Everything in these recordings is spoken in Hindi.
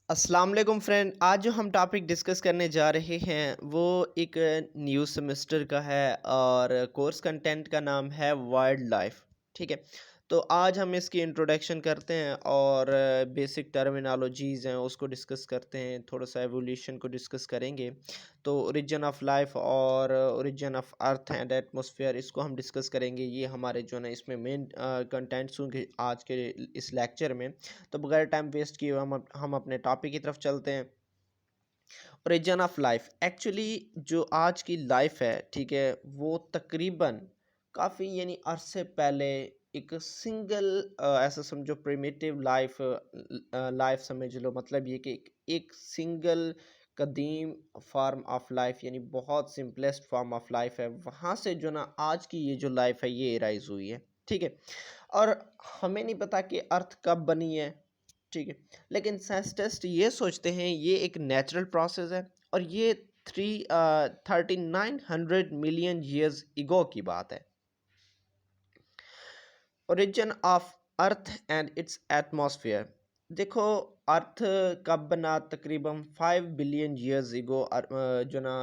अस्सलाम वालेकुम फ्रेंड। आज जो हम टॉपिक डिस्कस करने जा रहे हैं वो एक न्यू सेमेस्टर का है और कोर्स कंटेंट का नाम है वाइल्ड लाइफ। ठीक है, तो आज हम इसकी इंट्रोडक्शन करते हैं और बेसिक टर्मिनोलॉजीज़ हैं उसको डिस्कस करते हैं, थोड़ा सा एवोल्यूशन को डिस्कस करेंगे। तो ओरिजिन ऑफ लाइफ और origin of earth and atmosphere इसको हम डिस्कस करेंगे। ये हमारे जो है ना इसमें मेन कंटेंट्स होंगे आज के इस लेक्चर में। तो बगैर टाइम वेस्ट किए हुए हम अपने टॉपिक की तरफ चलते हैं। ओरिजिन ऑफ लाइफ एक्चुअली जो आज की लाइफ है, ठीक है, वो तकरीबन काफ़ी यानी अरसे पहले एक सिंगल ऐसा समझो प्रिमिटिव लाइफ लाइफ समझ लो। मतलब ये कि एक सिंगल कदीम फार्म ऑफ लाइफ यानी बहुत सिंपलेस्ट फॉर्म ऑफ लाइफ है, वहाँ से जो ना आज की ये जो लाइफ है ये राइज हुई है। ठीक है, और हमें नहीं पता कि अर्थ कब बनी है। ठीक है, लेकिन साइंटिस्ट ये सोचते हैं ये एक नेचुरल प्रोसेस है और ये 3900 मिलियन ईयर्स ईगो की बात है। Origin of earth and it's atmosphere. देखो, अर्थ कब बना? तकरीबन 5 बिलियन ईयर्स ईगो जो ना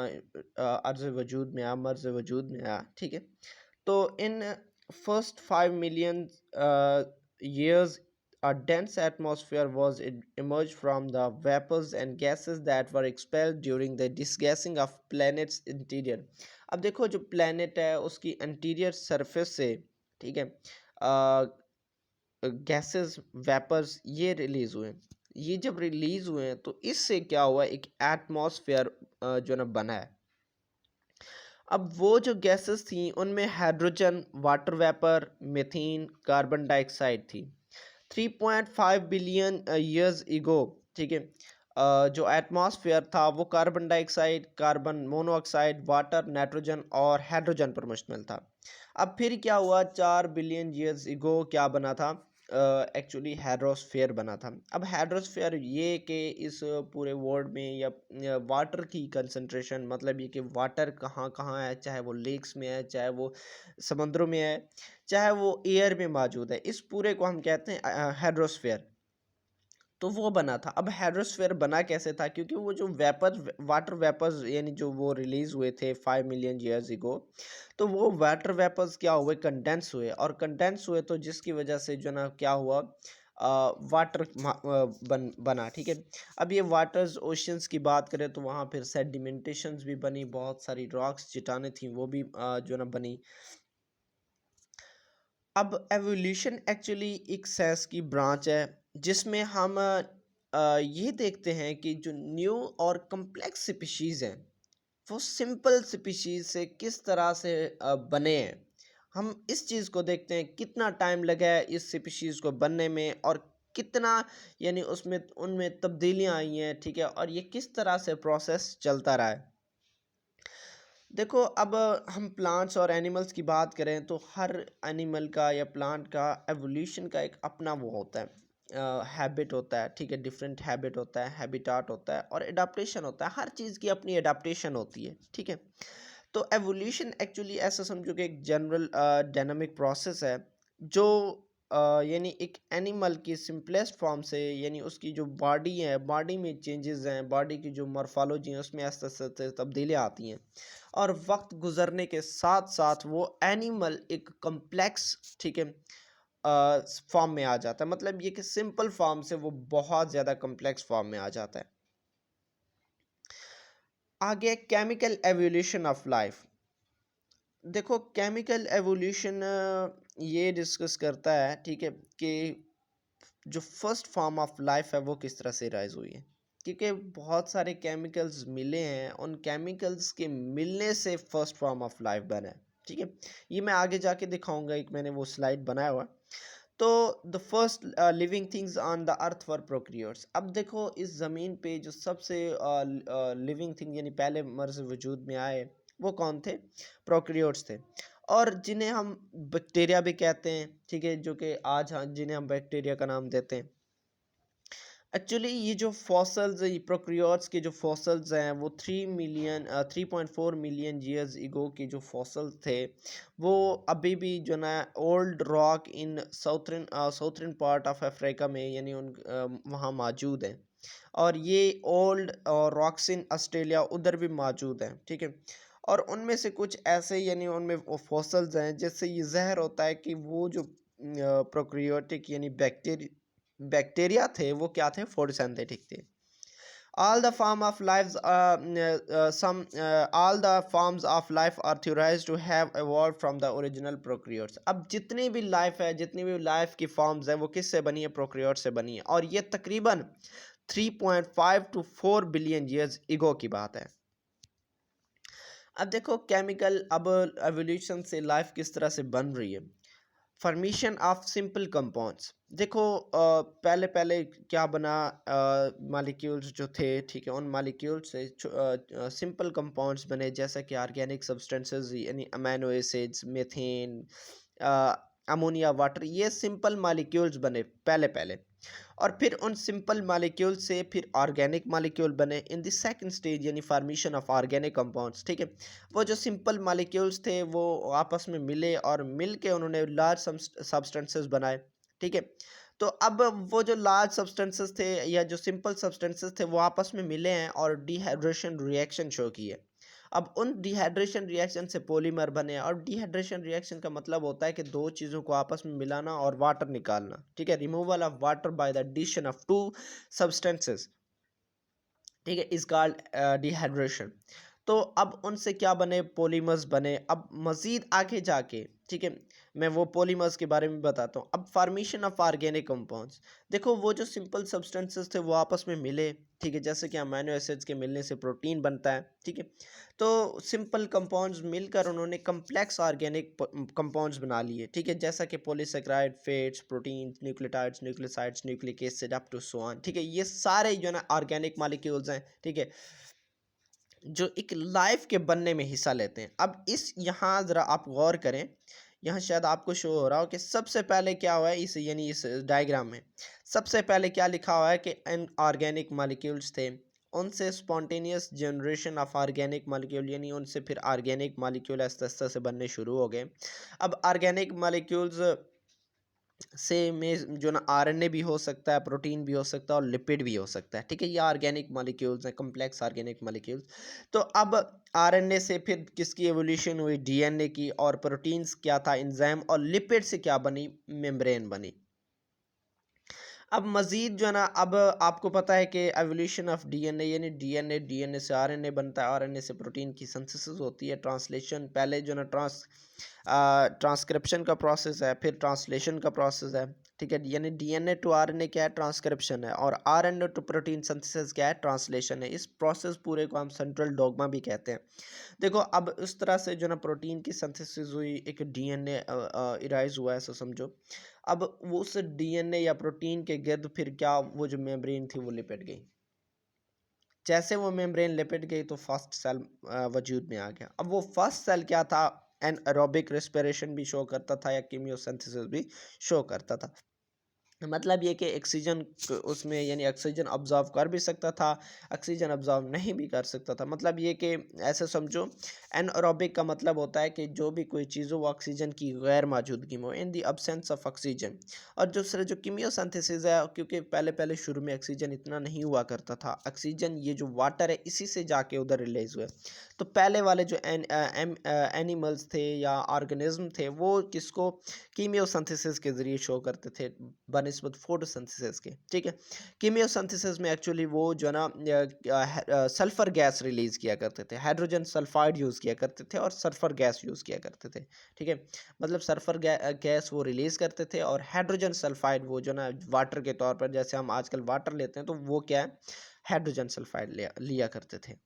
अर्ज़ वजूद में आया, मर्ज़ वजूद में आया। ठीक है, तो in first 5 million years a dense atmosphere was emerged from the vapors and gases that were expelled during the disgassing of planet's interior। अब देखो, जो planet है उसकी इंटीरियर सरफेस से, ठीक है, गैसेस वेपर्स ये रिलीज हुए। ये जब रिलीज हुए हैं तो इससे क्या हुआ, एक एटमॉस्फेयर जो ना बना है। अब वो जो गैसेस थी उनमें hydrogen, water vapour, methane, carbon dioxide थी। 3.5 बिलियन ईयर्स ईगो, ठीक है, जो एटमॉस्फेयर था वो carbon dioxide, carbon monoxide, water, nitrogen और हाइड्रोजन पर मुश्तमिल था। अब फिर क्या हुआ, 4 बिलियन ईयर्स ईगो क्या बना था? एक्चुअली हाइड्रोस्फीयर बना था। अब हाइड्रोस्फीयर ये कि इस पूरे वर्ल्ड में या वाटर की कंसंट्रेशन, मतलब ये कि वाटर कहाँ कहाँ है, चाहे वो लेक्स में है, चाहे वो समुद्रों में है, चाहे वो एयर में मौजूद है, इस पूरे को हम कहते हैं हाइड्रोस्फीयर। तो वो बना था। अब हाइड्रोस्फीयर बना कैसे था? क्योंकि वो जो वाटर वेपर्स यानी जो वो रिलीज हुए थे 5 मिलियन ईयर्स अगो, तो वो वाटर वेपर्स क्या हुए, कंडेंस हुए, और कंडेंस हुए तो जिसकी वजह से जो ना क्या हुआ, वाटर बना। ठीक है, अब ये वाटर्स ओशंस की बात करें तो वहाँ फिर सेडिमेंटेशंस भी बनी, बहुत सारी रॉक्स चट्टानें थी वो भी जो ना बनी। अब एवोल्यूशन एक्चुअली एक साइंस की ब्रांच है जिसमें हम ये देखते हैं कि जो न्यू और कम्प्लेक्स स्पीशीज़ हैं वो सिंपल स्पीशीज़ से किस तरह से बने हैं। हम इस चीज़ को देखते हैं, कितना टाइम लगा है इस स्पीशीज़ को बनने में और कितना यानी उसमें उनमें तब्दीलियाँ आई हैं। ठीक है, और ये किस तरह से प्रोसेस चलता रहा है। देखो, अब हम प्लांट्स और एनिमल्स की बात करें तो हर एनिमल का या प्लांट का एवोल्यूशन का एक अपना वो होता है, हैबिट होता है। ठीक है, डिफरेंट हैबिट होता है, हैबिटाट होता है और एडाप्टेशन होता है। हर चीज़ की अपनी एडाप्टेशन होती है। ठीक है, तो एवोल्यूशन एक्चुअली ऐसा समझो कि एक जनरल डायनामिक प्रोसेस है जो यानी एक एनिमल की सिंपलेस्ट फॉर्म से, यानी उसकी जो बॉडी है, बॉडी में चेंजेस हैं, बॉडी की जो मॉर्फोलॉजी है उसमें आस्ते आस्ते तब्दीलियाँ आती हैं और वक्त गुजरने के साथ साथ वो एनिमल एक कम्प्लेक्स, ठीक है, फॉर्म में आ जाता है। मतलब ये कि सिंपल फॉर्म से वो बहुत ज़्यादा कम्प्लेक्स फॉर्म में आ जाता है। आगे केमिकल एवोल्यूशन ऑफ लाइफ। देखो, केमिकल एवोल्यूशन ये डिस्कस करता है, ठीक है, कि जो फर्स्ट फॉर्म ऑफ लाइफ है वो किस तरह से राइज हुई है। क्योंकि बहुत सारे केमिकल्स मिले हैं, उन केमिकल्स के मिलने से फर्स्ट फॉर्म ऑफ लाइफ बना है। ठीक है, ये मैं आगे जाके दिखाऊंगा, एक मैंने वो स्लाइड बनाया हुआ। तो the first living things on the earth were prokaryotes. अब देखो, इस ज़मीन पे जो सबसे लिविंग थिंग यानी पहले मर्ज वजूद में आए वो कौन थे? प्रोक्रियोर्स थे, और जिन्हें हम बैक्टीरिया भी कहते हैं। ठीक है, जो कि आज हाँ जिन्हें हम बैक्टीरिया का नाम देते हैं। एक्चुअली ये जो फॉसल्स प्रोक्रियोट्स के जो फॉसल्स हैं वो 3.4 मिलियन ईयर्स इगो के जो फॉसल्स थे वो अभी भी जो ना old rock in southern part of Africa में यानी वहाँ मौजूद हैं। और ये ओल्ड रॉक्स इन ऑस्ट्रेलिया उधर भी मौजूद हैं, ठीक है। और उनमें से कुछ ऐसे यानी उनमें फॉसल्स हैं जिससे ये ज़हर होता है कि वो जो प्रोक्रियोटिक यानी बैक्टीरिया थे वो क्या थे, फोटोसिंथेटिक थे। all the form of lives some all the forms of life are theorized to have evolved from the original prokaryotes। अब जितनी भी लाइफ है, जितनी भी लाइफ की फॉर्म्स है वो किससे बनी है, प्रोकैरियोट से बनी है। और ये तकरीबन 3.5 to 4 बिलियन ईयर्स ईगो की बात है। अब देखो केमिकल, अब एवोल्यूशन से लाइफ किस तरह से बन रही है। फॉर्मेशन ऑफ सिंपल कंपाउंड्स, देखो पहले पहले क्या बना, मालिक्यूल्स जो थे, ठीक है, उन मालिक्यूल्स से सिंपल कंपाउंड्स बने जैसा कि ऑर्गेनिक सब्सटेंसेस यानी amino acids, methane, ammonia, water, ये सिंपल मालिक्यूल्स बने पहले पहले। और फिर उन सिंपल मालिक्यूल से फिर ऑर्गेनिक मालिक्यूल बने इन द सेकंड स्टेज यानी फॉर्मेशन ऑफ ऑर्गेनिक कंपाउंड्स, ठीक है। वो जो सिंपल मालिक्यूल्स थे वो आपस में मिले और मिल के उन्होंने लार्ज सब्सटेंसेस बनाए, ठीक है। तो अब वो जो लार्ज सब्सटेंसेस थे या जो सिंपल सब्सटेंसेस थे वो आपस में मिले हैं और डिहाइड्रेशन रिएक्शन शो किए। अब उन डिहाइड्रेशन रिएक्शन से पॉलीमर बने, और डिहाइड्रेशन रिएक्शन का मतलब होता है कि दो चीज़ों को आपस में मिलाना और वाटर निकालना, ठीक है। Removal of water by the addition of two substances, ठीक है, इज कॉल्ड डिहाइड्रेशन। तो अब उनसे क्या बने, पॉलीमर्स बने। अब मज़ीद आगे जाके, ठीक है, मैं वो पॉलीमर्स के बारे में बताता हूँ। अब फॉर्मेशन ऑफ ऑर्गेनिक कंपाउंड्स, देखो वो जो सिंपल सब्सटेंसेस थे वो आपस में मिले, ठीक है, जैसे कि अमीनो एसिड्स के मिलने से प्रोटीन बनता है, ठीक है। तो सिंपल कंपाउंड्स मिलकर उन्होंने कम्प्लेक्स ऑर्गेनिक कंपाउंड्स बना लिए, ठीक है, जैसा कि polysaccharide, fats, protein, nucleotides, nucleosides, nucleic acid up to so on, ठीक है। ये सारे जो है ना ऑर्गेनिक मॉलिक्यूल्स हैं, ठीक है, जो एक लाइफ के बनने में हिस्सा लेते हैं। अब इस यहाँ ज़रा आप गौर करें, यहाँ शायद आपको शो हो रहा हो कि सबसे पहले क्या हुआ है इस यानी इस डायग्राम में सबसे पहले क्या लिखा हुआ है कि इन ऑर्गेनिक मॉलिक्यूल्स थे, उनसे spontaneous generation of organic molecule यानी उनसे फिर ऑर्गेनिक मॉलिक्यूल आस्ते आस्ते से बनने शुरू हो गए। अब ऑर्गेनिक मॉलिक्यूल्स से में जो ना आरएनए भी हो सकता है, प्रोटीन भी हो सकता है और लिपिड भी हो सकता है, ठीक है। ये ऑर्गेनिक मॉलिक्यूल्स हैं, कम्प्लेक्स ऑर्गेनिक मॉलिक्यूल्स। तो अब आरएनए से फिर किसकी एवोल्यूशन हुई, डीएनए की, और प्रोटीन्स क्या था, एंजाइम, और लिपिड से क्या बनी, मेम्ब्रेन बनी। अब मज़ीद जो है ना, अब आपको पता है कि एवोल्यूशन ऑफ डीएनए यानी डीएनए से आरएनए बनता है, आरएनए से प्रोटीन की सिंथेसिस होती है, ट्रांसलेशन, पहले जो है ना ट्रांसक्रिप्शन का प्रोसेस है, फिर ट्रांसलेशन का प्रोसेस है, ठीक है। यानी डीएनए टू आरएनए क्या है, ट्रांसक्रिप्शन है, और आरएनए टू प्रोटीन सिंथेसिस क्या है, ट्रांसलेशन है। इस प्रोसेस पूरे को हम सेंट्रल डॉग्मा भी कहते हैं। देखो अब उस तरह से जो ना प्रोटीन की सिंथेसिस हुई, एक डीएनए इराइज हुआ है, ऐसा समझो। अब वो उस डीएनए या प्रोटीन के गिर्द फिर क्या, वो जो मेम्ब्रेन थी वो लिपट गई। जैसे वो मेम्ब्रेन लिपट गई तो फर्स्ट सेल वजूद में आ गया। अब वो फर्स्ट सेल क्या था, एनएरोबिक रेस्पिरेशन भी शो करता था या कीमियोसिंथेसिस भी शो करता था। मतलब ये कि ऑक्सीजन उसमें यानी ऑक्सीजन ऑब्जॉर्व कर भी सकता था, ऑक्सीजन ऑब्जॉर्व नहीं भी कर सकता था। मतलब ये कि ऐसे समझो, एनएरोबिक का मतलब होता है कि जो भी कोई चीज़ हो वो ऑक्सीजन की गैर मौजूदगी में हो, इन दी अब्सेंस ऑफ ऑक्सीजन। और दूसरा जो कीमियोसिंथेसिस है, क्योंकि पहले पहले शुरू में ऑक्सीजन इतना नहीं हुआ करता था, ऑक्सीजन ये जो वाटर है इसी से जाके उधर रिलीज हुआ। तो पहले वाले जो एनिमल्स थे या ऑर्गेनिज्म थे वो किसको कीमियोसिंथेसिस के ज़रिए शो करते थे बनिस्बत फोटोसिंथेसिस के, ठीक है। कीमियोसिंथेसिस में एक्चुअली वो जो ना सल्फ़र गैस रिलीज़ किया करते थे, हाइड्रोजन सल्फाइड यूज़ किया करते थे और सल्फ़र गैस यूज़ किया करते थे, ठीक है। मतलब सल्फ़र गैस वो रिलीज़ करते थे और हाइड्रोजन सल्फाइड वो जो ना वाटर के तौर पर, जैसे हम आजकल वाटर लेते हैं तो वो क्या है, हाइड्रोजन सल्फाइड लिया करते थे।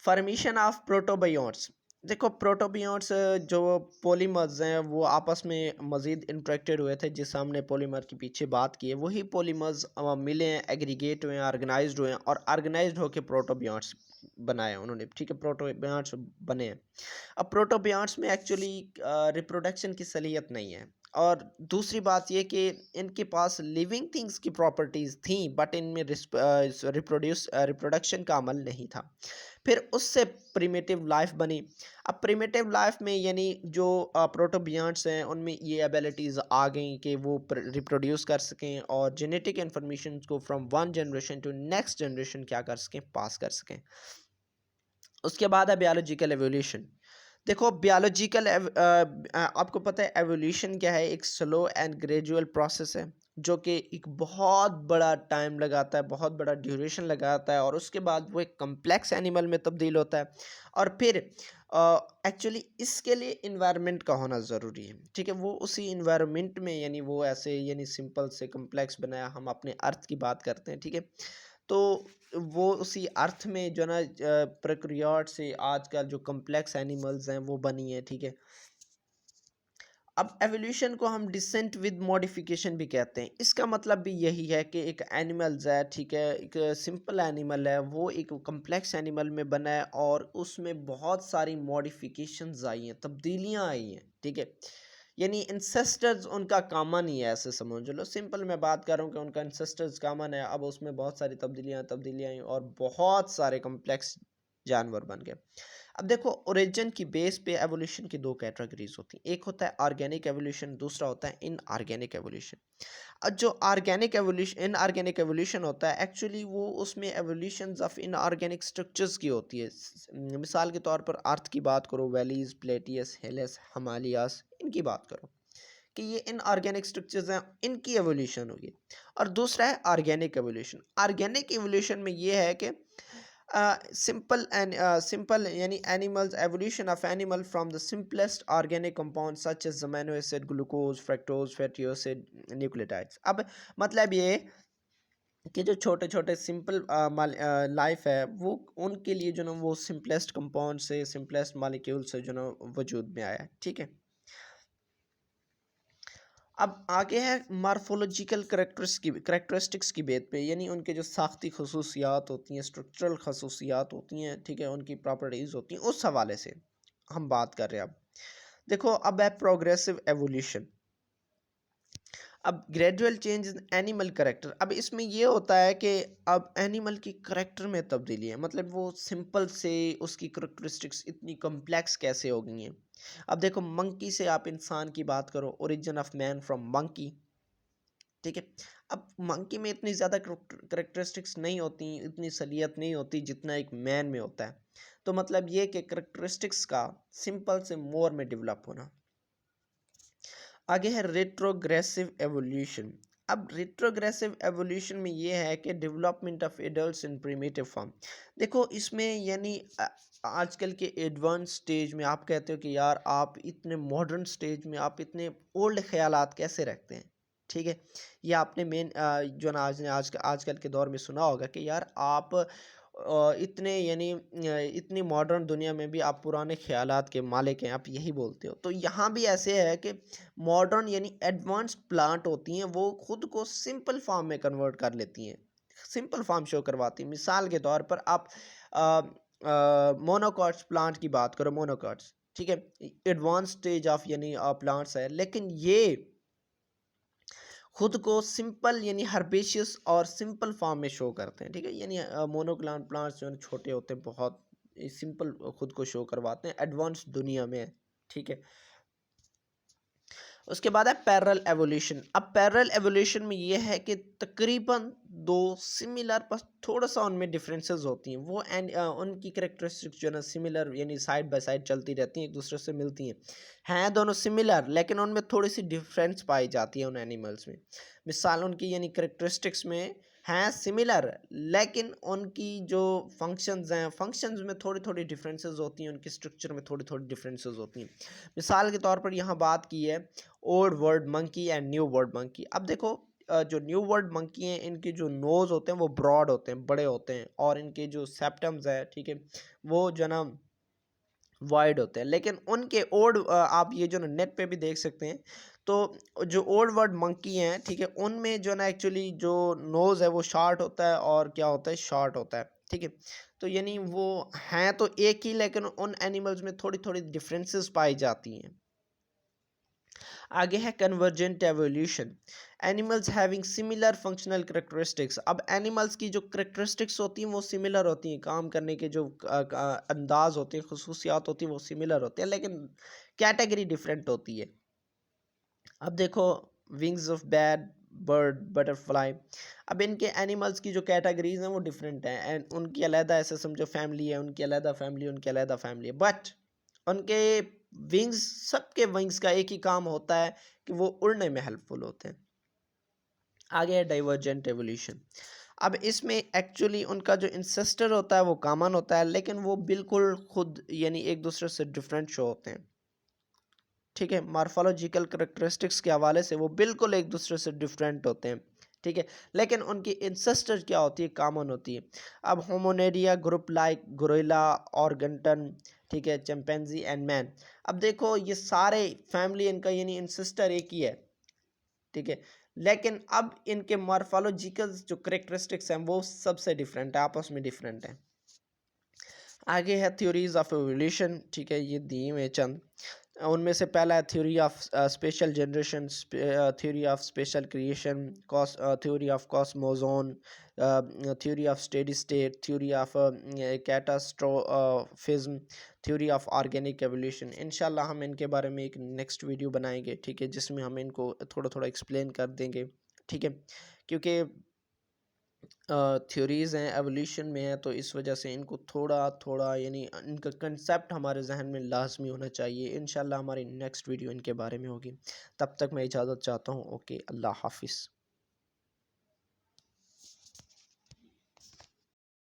फॉर्मेशन ऑफ प्रोटोबायोट्स, देखो प्रोटोबियोट्स जो पॉलीमर्स हैं वो आपस में मज़ीद इंटरेक्टेड हुए थे, जिस हमने पॉलीमर के पीछे बात की है वही पॉलीमर्स मिले हैं, एग्रीगेट हुए हैं, ऑर्गेनाइज्ड हुए हैं और ऑर्गेनाइज्ड होकर प्रोटोबियोट्स बनाए उन्होंने, ठीक है, प्रोटोबियोट्स बने हैं। अब प्रोटोबियोट्स में एक्चुअली रिप्रोडक्शन की सलीहत नहीं है। और दूसरी बात ये कि इनके पास लिविंग थिंग्स की प्रॉपर्टीज़ थी, बट इनमें रिप्रोडक्शन का अमल नहीं था। फिर उससे प्रिमिटिव लाइफ बनी। अब प्रिमिटिव लाइफ में यानी जो प्रोटोबियंट्स हैं उनमें ये एबिलिटीज़ आ गई कि वो रिप्रोड्यूस कर सकें और जेनेटिक इन्फॉर्मेशन को from one generation to next generation क्या कर सकें, पास कर सकें। उसके बाद है बायोलॉजिकल एवोल्यूशन। देखो बायोलॉजिकल आपको पता है एवोल्यूशन क्या है, एक स्लो एंड ग्रेजुअल प्रोसेस है जो कि एक बहुत बड़ा टाइम लगाता है, बहुत बड़ा ड्यूरेशन लगाता है, और उसके बाद वो एक कम्प्लेक्स एनिमल में तब्दील होता है। और फिर एक्चुअली इसके लिए इन्वायरमेंट का होना ज़रूरी है, ठीक है। वो उसी इन्वायरमेंट में यानी वो ऐसे यानी सिंपल से कम्प्लेक्स बनाया, हम अपने अर्थ की बात करते हैं, ठीक है। तो वो उसी अर्थ में जो ना प्रोकैरियोट से आजकल जो कम्प्लेक्स एनिमल्स हैं वो बनी है, ठीक है। अब एवोल्यूशन को हम डिसेंट विद मॉडिफिकेशन भी कहते हैं। इसका मतलब भी यही है कि एक एनिमल्स है, ठीक है, एक सिंपल एनिमल है, वो एक कम्प्लेक्स एनिमल में बना है और उसमें बहुत सारी मॉडिफिकेशंस आई हैं, तब्दीलियां आई हैं, ठीक है। यानी इंसेस्टर्स उनका कॉमन ही है, ऐसे समझ लो। सिंपल मैं बात कर रहा हूँ कि उनका इंसेस्टर्स कॉमन है, अब उसमें बहुत सारी तब्दीलियां आई और बहुत सारे कम्प्लेक्स जानवर बन गए। अब देखो ओरिजिन की बेस पे एवोल्यूशन की दो कैटेगरीज होती हैं, एक होता है ऑर्गेनिक एवोल्यूशन, दूसरा होता है इनऑर्गेनिक एवोल्यूशन। अब जो ऑर्गेनिक एवोल्यूशन इनऑर्गेनिक एवोल्यूशन होता है एक्चुअली वो उसमें एवोल्यूशंस ऑफ इनऑर्गेनिक स्ट्रक्चर्स की होती है। मिसाल के तौर पर अर्थ की बात करो, वैलीज, प्लेटियस, हेलेस, हिमालयास, इनकी बात करो कि ये इनऑर्गेनिक स्ट्रक्चर्स हैं, इनकी एवोल्यूशन होगी। और दूसरा है ऑर्गेनिक एवोल्यूशन। ऑर्गेनिक एवोल्यूशन में ये है कि simple yani animals evolution of animal from the simplest organic compounds such as amino acid, glucose, fructose, fatty acid, nucleotides। अब मतलब ये कि जो छोटे छोटे सिंपल लाइफ है वो उनके लिए जो ना वो सिंपलेस्ट कंपाउंड से, सिंपलेस्ट मालिक्यूल से जो ना वजूद में आया है, ठीक है। अब आगे है मार्फोलॉजिकल करेक्टरिस्टिक्स की बेस पे, यानी उनके जो साख्ती खसूसियात होती हैं, स्ट्रक्चरल खसूसियात होती हैं, ठीक है, उनकी प्रॉपर्टीज़ होती हैं, उस हवाले से हम बात कर रहे हैं। अब देखो, अब है प्रोग्रेसिव एवोल्यूशन। अब gradual change in animal character. अब इसमें ये होता है कि अब एनिमल की करेक्टर में तब्दीली है, मतलब वो सिंपल से उसकी करेक्टरिस्टिक्स इतनी कम्प्लेक्स कैसे हो गई हैं। अब देखो मंकी से आप इंसान की बात करो, origin of man from monkey, ठीक है। अब मंकी में इतनी ज़्यादा करेक्टरिस्टिक्स नहीं होती, इतनी सलियत नहीं होती जितना एक मैन में होता है। तो मतलब ये कि करेक्टरिस्टिक्स का सिंपल से मोर में डेवलप होना। आगे है रेट्रोग्रेसिव एवोल्यूशन। अब रेट्रोग्रेसिव एवोल्यूशन में ये है कि development of adults in primitive form. देखो इसमें यानी आजकल के एडवांस स्टेज में आप कहते हो कि यार आप इतने मॉडर्न स्टेज में आप इतने ओल्ड ख्यालात कैसे रखते हैं, ठीक है। ये आपने मेन जो ना आजकल के दौर में सुना होगा कि यार आप इतने यानी इतनी मॉडर्न दुनिया में भी आप पुराने ख्यालात के मालिक हैं, आप यही बोलते हो। तो यहाँ भी ऐसे है कि मॉडर्न यानी एडवांस प्लांट होती हैं वो खुद को सिंपल फॉर्म में कन्वर्ट कर लेती हैं, सिंपल फॉर्म शो करवाती हैं। मिसाल के तौर पर आप मोनोकॉट्स प्लांट की बात करो, मोनोकॉट्स, ठीक है, एडवांस स्टेज ऑफ यानी प्लांट्स है, लेकिन ये खुद को सिंपल यानी हर्बेशियस और सिंपल फॉर्म में शो करते हैं, ठीक है। यानी मोनोक्लांट प्लांट्स जो है छोटे होते हैं, बहुत सिंपल खुद को शो करवाते हैं एडवांस दुनिया में, ठीक है। उसके बाद है पैरेलल एवोल्यूशन। अब पैरेलल एवोल्यूशन में ये है कि तकरीबन दो सिमिलर पर थोड़ा सा उनमें डिफरेंसेस होती हैं, वो एंड उनकी करेक्टरिस्टिक्स जो है ना सिमिलर यानी साइड बाय साइड चलती रहती हैं, एक दूसरे से मिलती हैं दोनों सिमिलर, लेकिन उनमें थोड़ी सी डिफरेंस पाई जाती है उन एनिमल्स में। मिसाल उनकी यानी करेक्टरिस्टिक्स में हैं सिमिलर, लेकिन उनकी जो फंक्शंस हैं, फंक्शंस में थोड़ी थोड़ी डिफरेंसेस होती हैं, उनके स्ट्रक्चर में थोड़ी थोड़ी डिफरेंसेस होती हैं। मिसाल के तौर पर यहाँ बात की है old world monkey and new world monkey. अब देखो जो न्यू वर्ल्ड मंकी हैं इनके जो नोज़ होते हैं वो ब्रॉड होते हैं, बड़े होते हैं, और इनके जो सेप्टम्स है, ठीक है, वो जो ना वाइड होते हैं। लेकिन उनके ओल्ड आप ये जो ना नेट पे भी देख सकते हैं, तो जो ओल्ड वर्ल्ड मंकी हैं, ठीक है, उनमें जो ना एक्चुअली जो नोज़ है वो शार्ट होता है और क्या होता है, शॉर्ट होता है, ठीक है। तो यानी वो हैं तो एक ही, लेकिन उन एनिमल्स में थोड़ी थोड़ी डिफरेंसेस पाई जाती हैं। आगे है convergent evolution, animals having similar functional characteristics. अब एनिमल्स की जो करेक्टरिस्टिक्स होती हैं वो सिमिलर होती हैं, काम करने के जो अंदाज होते हैं, खसूसियात होती हैं वो सिमिलर होते हैं, लेकिन कैटेगरी डिफरेंट होती है। अब देखो wings of bat bird butterfly, अब इनके एनिमल्स की जो कैटेगरीज हैं वो डिफरेंट हैं, एंड उनकी अलहदा ऐसे समझो फैमिली है, उनकी अलहदा फैमिली, उनकी अलहदा फैमिली है, बट उनके विंग्स, सबके विंग्स का एक ही काम होता है कि वो उड़ने में हेल्पफुल होते हैं। आगे है डाइवर्जेंट एवोल्यूशन। अब इसमें एक्चुअली उनका जो इंसेस्टर होता है वो कॉमन होता है, लेकिन वो बिल्कुल खुद यानी एक दूसरे से डिफरेंट शो होते हैं। ठीक है, मॉर्फोलॉजिकल करेक्टरिस्टिक्स के हवाले से वो बिल्कुल एक दूसरे से डिफरेंट होते हैं। ठीक है, लेकिन उनकी इंसेस्टर क्या होती है, कॉमन होती है। अब होमोनेरिया ग्रुप लाइक गोरिल्ला, ऑर्गेंटन, ठीक है, चिंपैंजी एंड मैन। अब देखो ये सारे फैमिली इनका यानी इंसेस्टर एक ही है। ठीक है, लेकिन अब इनके मॉर्फोलॉजिकल जो करेक्टरिस्टिक्स हैं वो सबसे डिफरेंट है, आपस में डिफरेंट है। आगे है थ्योरीज ऑफ एवोल्यूशन। ठीक है, ये दिए हुए चंद, उनमें से पहला है theory of special generation, theory of special creation, theory of cosmozoan, theory of steady state, theory of catastrophism, theory of organic evolution. इंशाल्लाह हम इनके बारे में एक नेक्स्ट वीडियो बनाएंगे, ठीक है, जिसमें हम इनको थोड़ा थोड़ा एक्सप्लेन कर देंगे। ठीक है, क्योंकि थ्योरीज़ हैं एवोल्यूशन में है, तो इस वजह से इनको थोड़ा थोड़ा यानी इनका कंसेप्ट हमारे जहन में लाजमी होना चाहिए। इंशाल्लाह हमारी नेक्स्ट वीडियो इनके बारे में होगी। तब तक मैं इजाज़त चाहता हूँ। ओके, अल्लाह हाफिज़।